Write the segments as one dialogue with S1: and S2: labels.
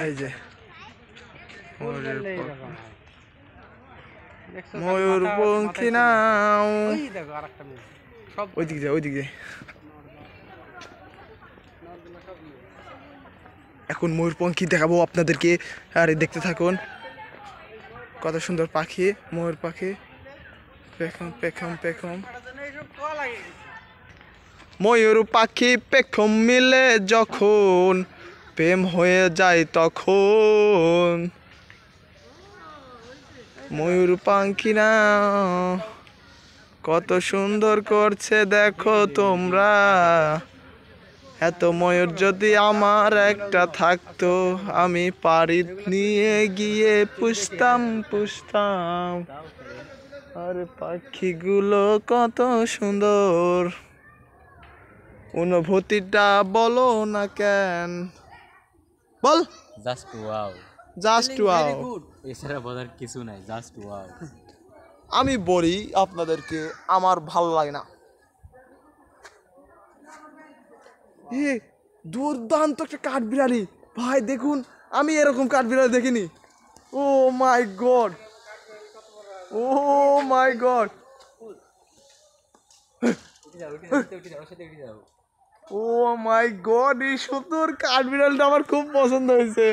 S1: এই যে ময়ূর পঙ্খী নাও, ওইদিকে ওইদিকে। এখন ময়ূর পঙ্খী দেখাবো আপনাদেরকে, আরে দেখতে থাকুন। কত সুন্দর পাখি, ময়ূর পাখি। পেখম পেখম পেখম, ময়ূর পাখি পেখম মিলে যখন প্রেম হয়ে যায় তখন। ময়ূর পাখি না কত সুন্দর করছে দেখো তোমরা। এত ময়ূর যদি আমার একটা থাকতো, আমি পাড়ি নিয়ে গিয়ে পুষতাম পুষতাম। আর পাখিগুলো কত সুন্দর, অনুভূতিটা বলো না কেন, বল।
S2: জাস্ট ওয়াও,
S1: জাস্ট ওয়াও,
S2: এছাড়া বলার কিছু নাই, জাস্ট ওয়াও।
S1: আমি বলি আপনাদেরকে, আমার ভালো লাগে না। দুর্দান্ত একটা কাঠবিড়ালি ভাই, দেখুন আমি এরকম কাঠবিড়ালি দেখিনি। ও মাই গড, ও মাই গড, ও মাই গড, এই সুন্দর কাঠবিড়ালটা আমার খুব পছন্দ হয়েছে।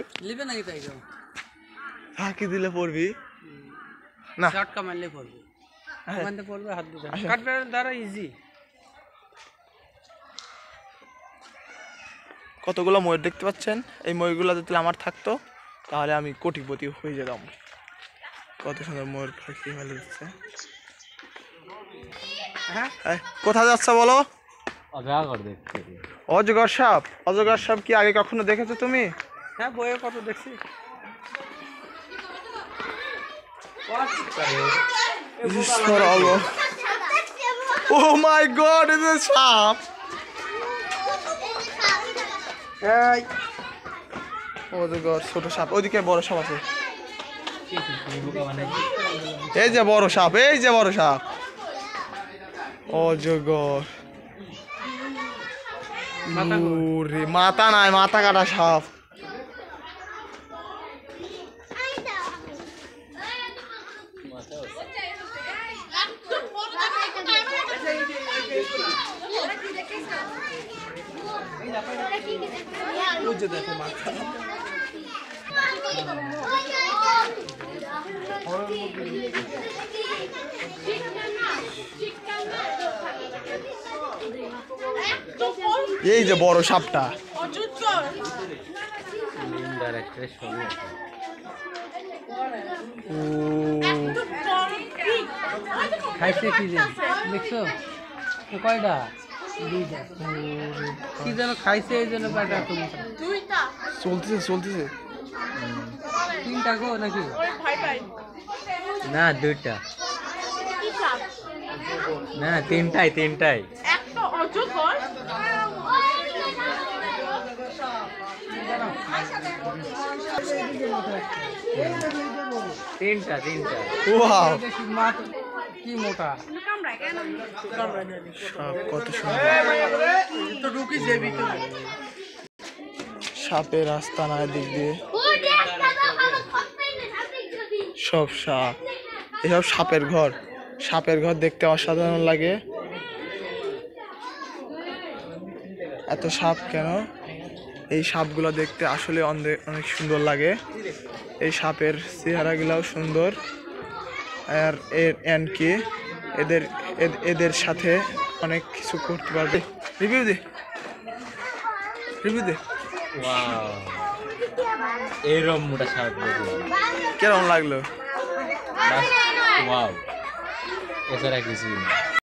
S1: হাঁকি দিলে পড়বি না,
S3: শর্টকা মারলে পড়বে, মারতে পড়বে হাত দুটো, কাঠবিড়াল দ্বারা ইজি।
S1: কতগুলো ময়ূর দেখতে পাচ্ছেন, এই ময়ূরগুলো যদি আমার থাকতো তাহলে আমি কোটিপতি হয়ে যেতাম। কত সুন্দর ময়ূর পাখি ভালো দিচ্ছে। হ্যাঁ, কোথায় যাচ্ছে বলো? অজগর সাপ। অজগর সাপ কি আগে কখনো দেখেছো তুমি?
S3: হ্যাঁ, বইয়ে কত দেখছি।
S1: ও মাই গড, এটা সাপ। অজগর, ছোট সাপ, ওইদিকে বড় সাপ আছে। এই যে বড় সাপ, এই যে বড় সাপ, অজগর। মাথা নাই, মাথা কাটা সাপ। এই যে বড় সাপটা,
S3: খাইছে কি দেখছো? কয়টা? দুইটা। কি যেন খাইছে, এই জন্য পেটে
S1: চলতেছে চলতেছে।
S3: তিনটা গো নাকি?
S2: না, দুইটা না, তিনটাই তিনটাই। তিনটা তিনটা।
S1: ওয়াও,
S3: কি মোটা
S1: সাপ, কত সুন্দর। সাপের রাস্তা না, দিক দিয়ে সব সাপ। এসব সাপের ঘর। সাপের ঘর দেখতে অসাধারণ লাগে। এত সাপ কেন? এই সাপগুলো দেখতে আসলে অনেক সুন্দর লাগে। এই সাপের চেহারাগুলাও সুন্দর। আর এনকি এদের সাথে অনেক কিছু করতে পারবে। রিভিউ দে, রিভিউ দে।
S2: ওয়াও, এইরকম মোটা সাপ
S1: কেমন লাগলো?
S2: ওয়াও, এছাড়া কিছুই না।